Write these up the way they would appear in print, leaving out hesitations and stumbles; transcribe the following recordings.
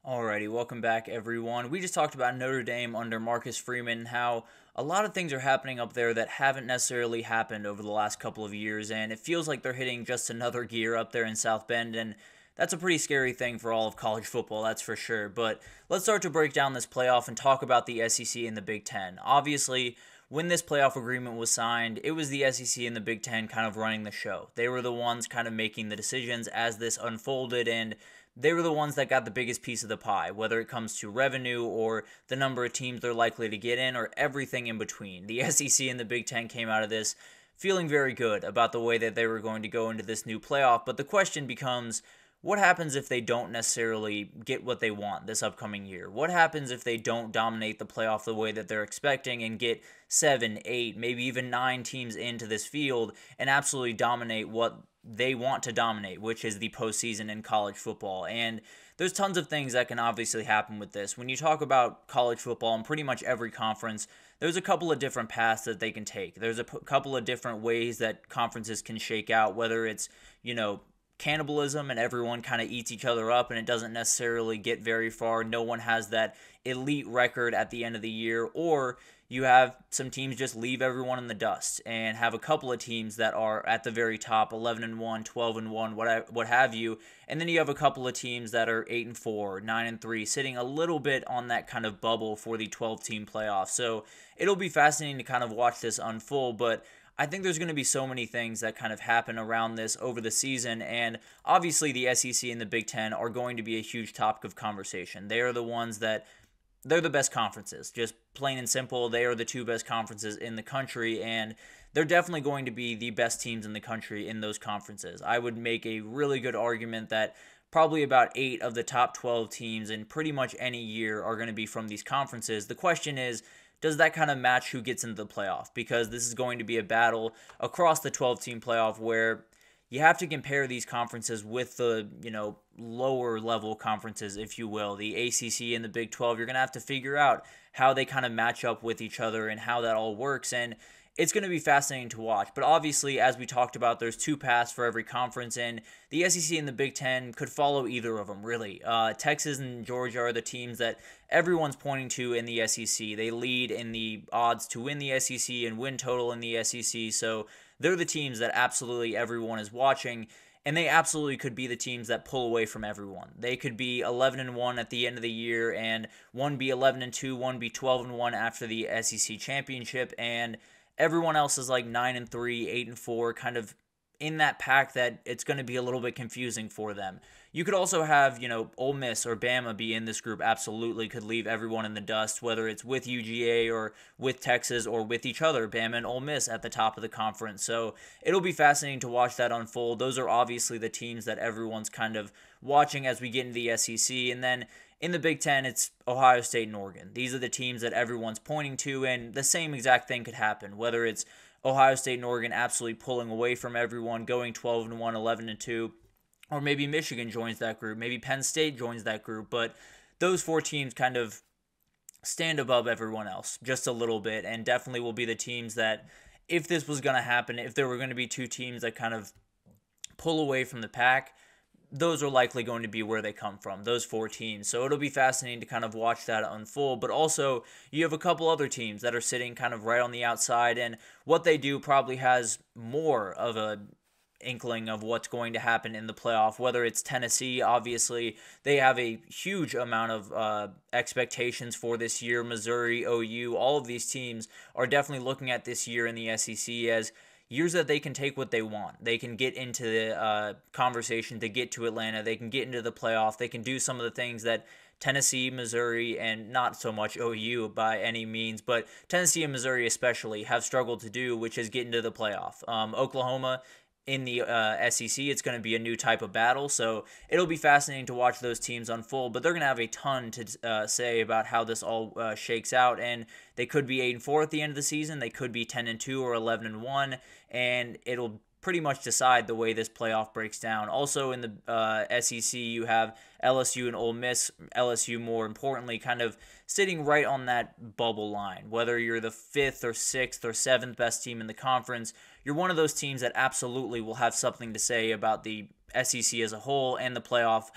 Alrighty, welcome back everyone. We just talked about Notre Dame under Marcus Freeman and how a lot of things are happening up there that haven't necessarily happened over the last couple of years, and it feels like they're hitting just another gear up there in South Bend, and that's a pretty scary thing for all of college football, that's for sure. But let's start to break down this playoff and talk about the SEC and the Big Ten. Obviously, when this playoff agreement was signed, it was the SEC and the Big Ten kind of running the show. They were the ones kind of making the decisions as this unfolded, and they were the ones that got the biggest piece of the pie, whether it comes to revenue or the number of teams they're likely to get in or everything in between. The SEC and the Big Ten came out of this feeling very good about the way that they were going to go into this new playoff, but the question becomes, what happens if they don't necessarily get what they want this upcoming year? What happens if they don't dominate the playoff the way that they're expecting and get 7, 8, maybe even 9 teams into this field and absolutely dominate what they want to dominate, which is the postseason in college football? And there's tons of things that can obviously happen with this. When you talk about college football in pretty much every conference, there's a couple of different paths that they can take. There's a couple of different ways that conferences can shake out, whether it's, cannibalism and everyone kind of eats each other up and it doesn't necessarily get very far. No one has that elite record at the end of the year, or you have some teams just leave everyone in the dust and have a couple of teams that are at the very top, 11-1, 12-1, what have you, and then you have a couple of teams that are 8-4, 9-3, sitting a little bit on that kind of bubble for the 12-team playoff. So it'll be fascinating to kind of watch this unfold, but I think there's going to be so many things that kind of happen around this over the season, and obviously the SEC and the Big Ten are going to be a huge topic of conversation. They are the ones that they're the best conferences, just plain and simple. They are the two best conferences in the country, and they're definitely going to be the best teams in the country in those conferences. I would make a really good argument that probably about 8 of the top 12 teams in pretty much any year are going to be from these conferences. The question is, does that kind of match who gets into the playoff? Because this is going to be a battle across the 12-team playoff where you have to compare these conferences with the, lower level conferences, if you will, the ACC and the Big 12. You're going to have to figure out how they kind of match up with each other and how that all works. And it's going to be fascinating to watch. But obviously, as we talked about, there's 2 paths for every conference, and the SEC and the Big Ten could follow either of them, really. Texas and Georgia are the teams that everyone's pointing to in the SEC. They lead in the odds to win the SEC and win total in the SEC, so they're the teams that absolutely everyone is watching, and they absolutely could be the teams that pull away from everyone. They could be 11-1 at the end of the year, and one be 11-2, one be 12-1 after the SEC championship, and everyone else is like 9-3, 8-4, kind of in that pack that it's going to be a little bit confusing for them. You could also have, Ole Miss or Bama be in this group. Absolutely could leave everyone in the dust, whether it's with UGA or with Texas or with each other, Bama and Ole Miss at the top of the conference. So it'll be fascinating to watch that unfold. Those are obviously the teams that everyone's kind of watching as we get into the SEC. And then in the Big Ten, it's Ohio State and Oregon. These are the teams that everyone's pointing to, and the same exact thing could happen, whether it's Ohio State and Oregon absolutely pulling away from everyone, going 12-1, 11-2, or maybe Michigan joins that group, maybe Penn State joins that group, but those 4 teams kind of stand above everyone else just a little bit, and definitely will be the teams that, if this was going to happen, if there were going to be 2 teams that kind of pull away from the pack, those are likely going to be where they come from, those 4 teams. So it'll be fascinating to kind of watch that unfold. But also, you have a couple other teams that are sitting kind of right on the outside, and what they do probably has more of a inkling of what's going to happen in the playoff. Whether it's Tennessee, obviously they have a huge amount of expectations for this year. Missouri, OU, all of these teams are definitely looking at this year in the SEC as years that they can take what they want. They can get into the conversation to get to Atlanta. They can get into the playoff. They can do some of the things that Tennessee, Missouri, and not so much OU by any means, but Tennessee and Missouri especially have struggled to do, which is get into the playoff. Oklahoma in the SEC, it's going to be a new type of battle, so it'll be fascinating to watch those teams unfold, but they're going to have a ton to say about how this all shakes out, and they could be 8-4 at the end of the season, they could be 10-2 or 11-1, and it'll pretty much decide the way this playoff breaks down. Also in the SEC, you have LSU and Ole Miss. LSU, more importantly, kind of sitting right on that bubble line. Whether you're the 5th or 6th or 7th best team in the conference, you're one of those teams that absolutely will have something to say about the SEC as a whole and the playoff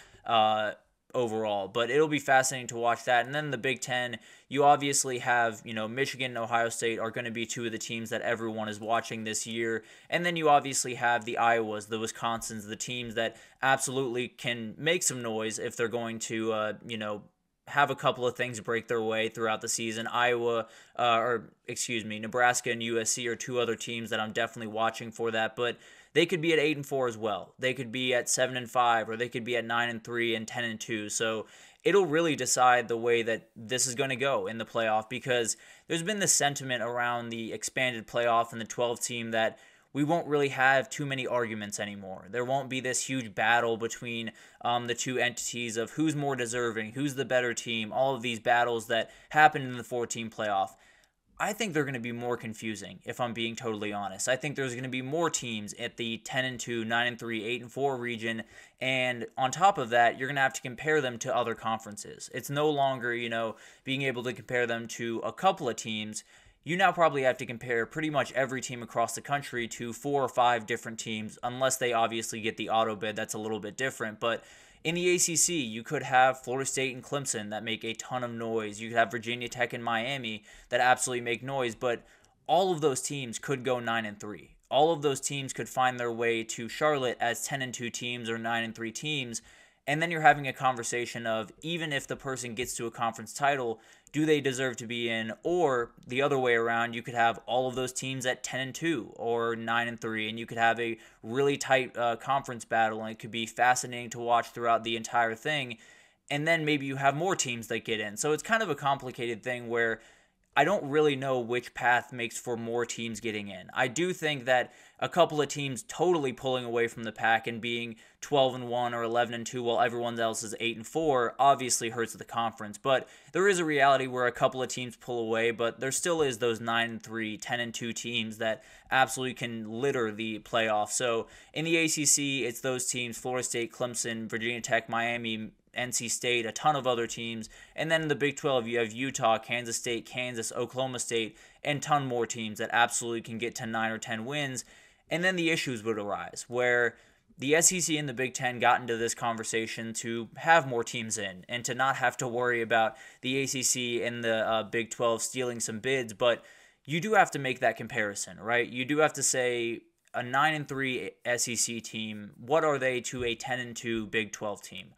overall, but it'll be fascinating to watch that. And then the Big Ten, you obviously have, Michigan and Ohio State are going to be two of the teams that everyone is watching this year. And then you obviously have the Iowas, the Wisconsins, the teams that absolutely can make some noise if they're going to, have a couple of things break their way throughout the season. Nebraska and USC are two other teams that I'm definitely watching for that, but they could be at 8-4 as well. They could be at 7-5, or they could be at 9-3 and 10-2. So it'll really decide the way that this is going to go in the playoff, because there's been this sentiment around the expanded playoff and the 12 team that we won't really have too many arguments anymore. There won't be this huge battle between the two entities of who's more deserving, who's the better team, all of these battles that happen in the 4-team playoff. I think they're going to be more confusing, if I'm being totally honest. I think there's going to be more teams at the 10-2, 9-3, 8-4 region, and on top of that, you're going to have to compare them to other conferences. It's no longer, being able to compare them to a couple of teams. You now probably have to compare pretty much every team across the country to 4 or 5 different teams, unless they obviously get the auto bid. That's a little bit different. But in the ACC, you could have Florida State and Clemson that make a ton of noise. You could have Virginia Tech and Miami that absolutely make noise. But all of those teams could go 9-3. All of those teams could find their way to Charlotte as 10-2 teams or 9-3 teams. And then you're having a conversation of, even if the person gets to a conference title, do they deserve to be in? Or the other way around, you could have all of those teams at 10-2 or 9-3, and you could have a really tight conference battle, and it could be fascinating to watch throughout the entire thing. And then maybe you have more teams that get in. So it's kind of a complicated thing where I don't really know which path makes for more teams getting in. I do think that a couple of teams totally pulling away from the pack and being 12-1 or 11-2 while everyone else is 8-4 obviously hurts the conference. But there is a reality where a couple of teams pull away, but there still is those 9-3, 10-2 teams that absolutely can litter the playoffs. So in the ACC, it's those teams: Florida State, Clemson, Virginia Tech, Miami, NC State, a ton of other teams. And then in the Big 12, you have Utah, Kansas State, Kansas, Oklahoma State, and ton more teams that absolutely can get to 9 or 10 wins. And then the issues would arise, where the SEC and the Big 10 got into this conversation to have more teams in and to not have to worry about the ACC and the Big 12 stealing some bids. But you do have to make that comparison, right? You do have to say, a 9-3 SEC team, what are they to a 10-2 Big 12 team?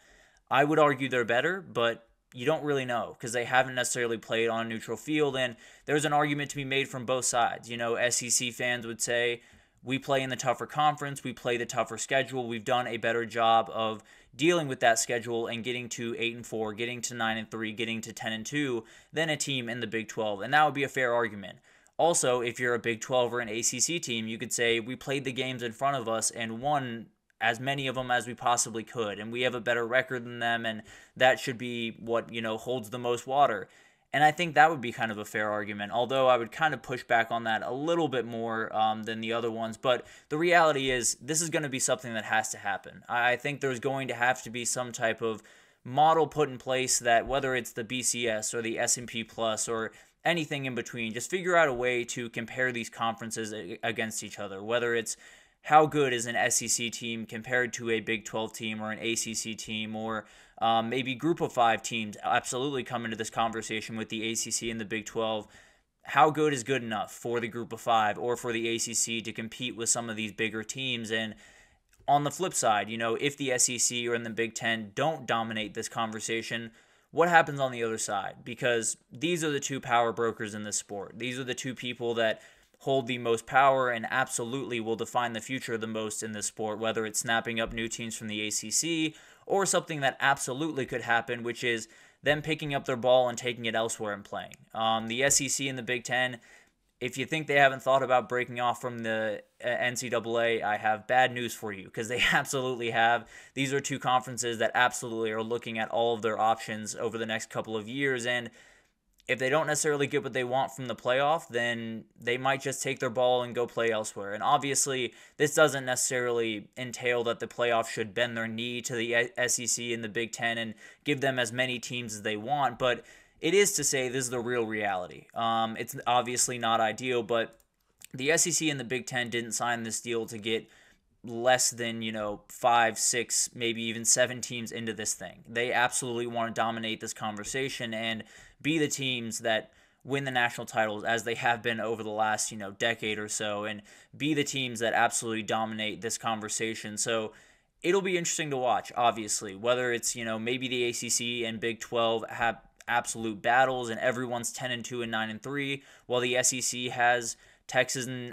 I would argue they're better, but you don't really know because they haven't necessarily played on a neutral field, and there's an argument to be made from both sides. SEC fans would say, we play in the tougher conference, we play the tougher schedule, we've done a better job of dealing with that schedule and getting to 8-4, getting to 9-3, getting to 10-2 than a team in the Big 12, and that would be a fair argument. Also, if you're a Big 12 or an ACC team, you could say, we played the games in front of us and won as many of them as we possibly could, and we have a better record than them, and that should be what, holds the most water. And I think that would be kind of a fair argument, although I would kind of push back on that a little bit more than the other ones. But the reality is, this is going to be something that has to happen. I think there's going to have to be some type of model put in place that, whether it's the BCS or the S&P Plus or anything in between, just figure out a way to compare these conferences against each other, whether it's how good is an SEC team compared to a Big 12 team or an ACC team, or maybe group of 5 teams absolutely come into this conversation with the ACC and the Big 12. How good is good enough for the group of 5 or for the ACC to compete with some of these bigger teams? And on the flip side, if the SEC or in the Big 10 don't dominate this conversation, what happens on the other side? Because these are the two power brokers in this sport. These are the two people that hold the most power and absolutely will define the future the most in this sport, whether it's snapping up new teams from the ACC or something that absolutely could happen, which is them picking up their ball and taking it elsewhere and playing. The SEC and the Big Ten, if you think they haven't thought about breaking off from the NCAA, I have bad news for you, because they absolutely have. These are two conferences that absolutely are looking at all of their options over the next couple of years, and if they don't necessarily get what they want from the playoff, then they might just take their ball and go play elsewhere. And obviously, this doesn't necessarily entail that the playoff should bend their knee to the SEC and the Big Ten and give them as many teams as they want, but it is to say this is the real reality. It's obviously not ideal, but the SEC and the Big Ten didn't sign this deal to get less than, 5, 6, maybe even 7 teams into this thing. They absolutely want to dominate this conversation and be the teams that win the national titles as they have been over the last, decade or so, and be the teams that absolutely dominate this conversation. So it'll be interesting to watch, obviously, whether it's, maybe the ACC and Big 12 have absolute battles and everyone's 10-2 and 9-3, while the SEC has Texas and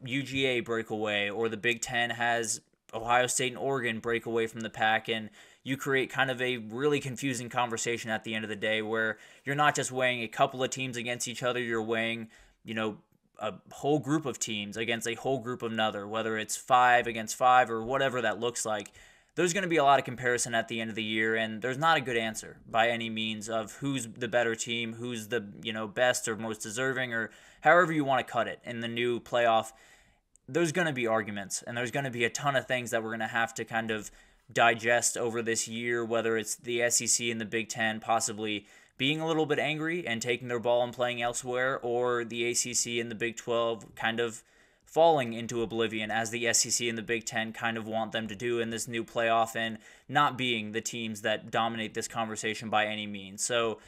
UGA break away, or the Big Ten has Ohio State and Oregon break away from the pack, and you create kind of a really confusing conversation at the end of the day where you're not just weighing a couple of teams against each other, you're weighing, a whole group of teams against a whole group of another, whether it's 5 against 5 or whatever that looks like. There's going to be a lot of comparison at the end of the year, and there's not a good answer by any means of who's the better team, who's the best or most deserving, or however you want to cut it in the new playoff. There's going to be arguments, and there's going to be a ton of things that we're going to have to kind of digest over this year, whether it's the SEC and the Big Ten possibly being a little bit angry and taking their ball and playing elsewhere, or the ACC and the Big 12 kind of falling into oblivion as the SEC and the Big Ten kind of want them to do in this new playoff, and not being the teams that dominate this conversation by any means. So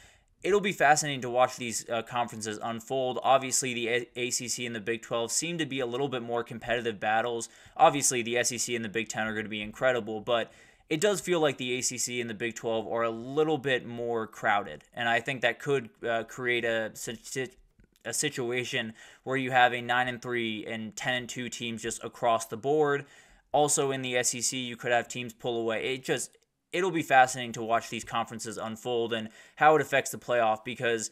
it'll be fascinating to watch these conferences unfold. Obviously, the ACC and the Big 12 seem to be a little bit more competitive battles. Obviously, the SEC and the Big 10 are going to be incredible, but it does feel like the ACC and the Big 12 are a little bit more crowded, and I think that could create a situation where you have a 9-3 and 10-2 teams just across the board. Also in the SEC, you could have teams pull away. It'll be fascinating to watch these conferences unfold and how it affects the playoff, because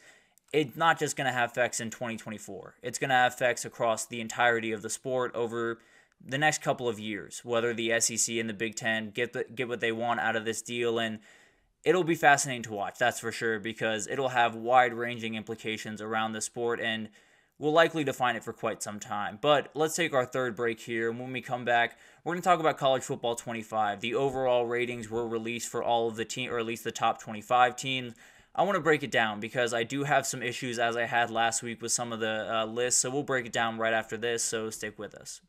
it's not just going to have effects in 2024. It's going to have effects across the entirety of the sport over the next couple of years, whether the SEC and the Big Ten get what they want out of this deal. And it'll be fascinating to watch, that's for sure, because it'll have wide-ranging implications around the sport, and we'll likely define it for quite some time. But let's take our third break here, and when we come back, we're going to talk about College Football 25. The overall ratings were released for all of the teams, or at least the top 25 teams. I want to break it down because I do have some issues, as I had last week with some of the lists, so we'll break it down right after this, so stick with us.